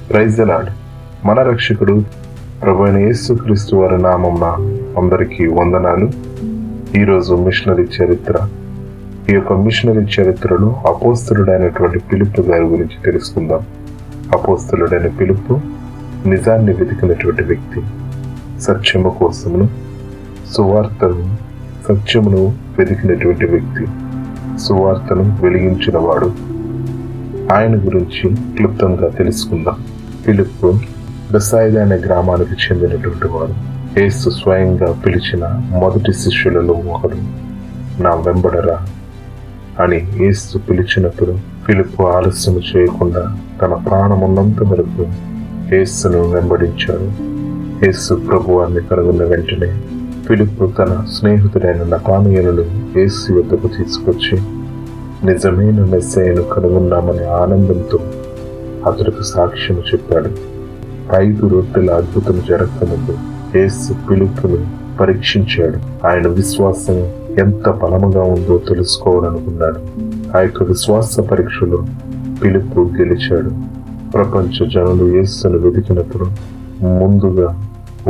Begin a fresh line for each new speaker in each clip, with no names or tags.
Praise the lord. మన రక్షకుడు ప్రభువైన యేసుక్రీస్తు వారి నామమున అందరికీ వందనాలు. ఈరోజు మిషనరీ చరిత్ర. ఈ యొక్క మిషనరీ చరిత్రలో అపోస్తలుడైనటువంటి ఫిలిప్పు గారి గురించి తెలుసుకుందాం. అపోస్తలుడైన ఫిలిప్పు నిజాన్ని వెతికినటువంటి వ్యక్తి. సత్యము కోసమును సత్యమును వెతికినటువంటి వ్యక్తి, సువార్తను వెలిగించిన వాడు. ఆయన గురించి క్లుప్తంగా తెలుసుకుందాం. ఫిలిప్పు బెత్సాయిదా అనే గ్రామానికి చెందినటువంటి వాడు. యేసు స్వయంగా పిలిచిన మొదటి శిష్యులలో ఒకడు. నా వెంబడరా అని యేసు పిలిచినప్పుడు ఫిలిప్పు ఆలస్యం చేయకుండా తన ప్రాణమున్నంత వరకు యేసును వెంబడించాడు. యేసు ప్రభువాన్ని కనుగొన్న వెంటనే ఫిలిప్పు తన స్నేహితుడైన నతానయేలును యేసు వద్దకు తీసుకొచ్చి నిజమైన మెస్సయ్యను కనుగొన్నామనే ఆనందంతో అతడికి సాక్ష్యం చెప్పాడు. 5 రొట్టెల అద్భుతం జరగకముందు యేసు ఫిలిప్పును పరీక్షించాడు. ఆయన విశ్వాసం ఎంత బలముగా ఉందో తెలుసుకోవాలనుకున్నాడు. ఆ యొక్క విశ్వాస పరీక్షలో ఫిలిప్పు గెలిచాడు. ప్రపంచ జనులు యేసును వెతికినప్పుడు ముందుగా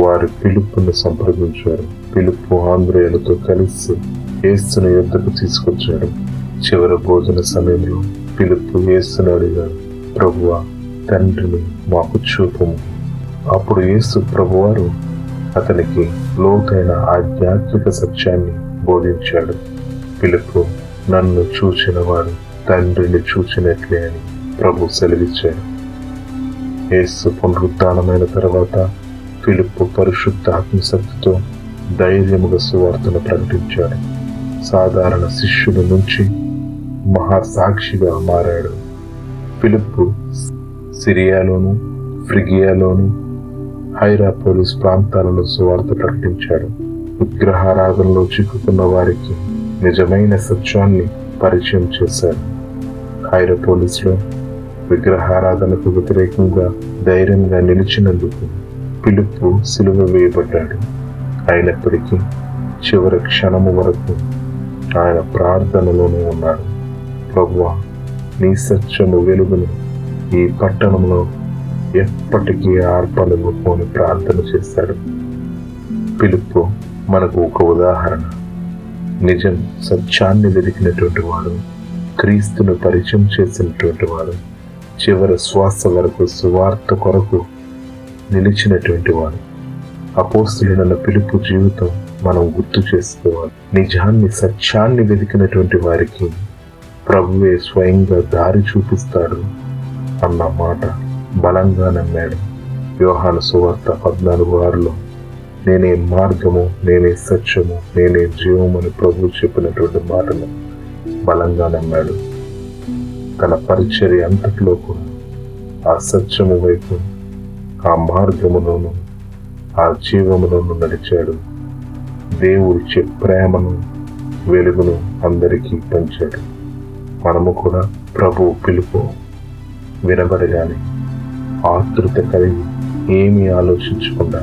వారు ఫిలిప్పును సంప్రదించారు. ఫిలిప్పు ఆంధ్రేయులతో కలిసి యేసును యొద్దకు తీసుకొచ్చాడు. చివరి భోజన సమయంలో ఫిలిప్పు యేసును అడిగాడు, ప్రభువా, తండ్రిని మాకు చూపుము. అప్పుడు యేసు ప్రభువారు అతనికి లోతైన ఆధ్యాత్మిక సత్యాన్ని బోధించాడు. ఫిలిప్పు, నన్ను చూచిన వాడు తండ్రిని చూచినట్లే అని ప్రభు సెలవిచ్చాడు. యేసు పునరుద్ధానమైన తర్వాత ఫిలిప్పు పరిశుద్ధ ఆత్మశక్తితో ధైర్యముగా సువార్తను ప్రకటించాడు. సాధారణ శిష్యుల నుంచి మహాసాక్షిగా మారాడు. ఫిలిప్పు సిరియాలోను, ఫ్రిగియాలోను, హైరాపోలిస్ ప్రాంతాలలో సువార్త ప్రకటించాడు. విగ్రహారాధనలో చిక్కుకున్న వారికి నిజమైన సత్యాన్ని పరిచయం చేశాడు. హైరాపోలిస్లో విగ్రహారాధనకు వ్యతిరేకంగా ధైర్యంగా నిలిచినందుకు ఫిలిప్పు సిలువ వేయబడ్డాడు. అయినప్పటికీ చివరి క్షణము వరకు ఆయన ప్రార్థనలోనే ఉన్నాడు. ప్రభువా, నీ సత్యము వెలుగును ఈ పట్టణంలో ఎప్పటికీ ఆర్పలేకపోని ప్రార్థన చేశాడు. ఫిలిప్పు మనకు ఒక ఉదాహరణ. నిజం సత్యాన్ని వెతికినటువంటి వాడు, క్రీస్తును పరిచయం చేసినటువంటి వాడు, చివరి శ్వాస వరకు సువార్త కొరకు నిలిచినటువంటి వాడు. అపోస్తలుడైన ఫిలిప్పు జీవితం మనం గుర్తు చేసుకోవాలి. నిజాన్ని, సత్యాన్ని వెతికినటువంటి వారికి ప్రభువే స్వయంగా దారి చూపిస్తాడు అన్న మాట బలంగా నమ్మాడు. యోహాను సువార్త 14:6లో నేనే మార్గము, నేనే సత్యము, నేనే జీవము అని ప్రభువు చెప్పినటువంటి మాటను బలంగా నమ్మాడు. తన పరిచర్య అంతట్లో కూడా ఆ సత్యము వైపు, ఆ మార్గములోను, ఆ జీవములోను నడిచాడు. దేవుడిచ్చే ప్రేమను, వెలుగును అందరికీ పంచాడు. మనము కూడా ప్రభు పిలుపు వినబడగానే ఆతృత కలిగి ఏమీ ఆలోచించకుండా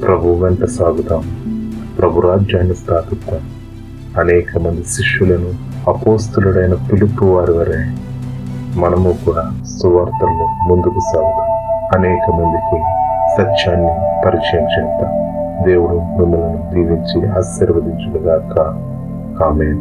ప్రభు వెంట సాగుతాం. ప్రభు రాజ్యాన్ని స్థాపిద్దాం. అనేక మంది శిష్యులను అపోస్తలుడైన ఫిలిప్పు వారి వరే మనము కూడా సువార్తల్లో ముందుకు సాగుతాం. అనేక మందికి సత్యాన్ని పరిచయం చేద్దాం. దేవుడు మిమ్మల్ని దీవించి ఆశీర్వదించుగాక. ఆమేన్.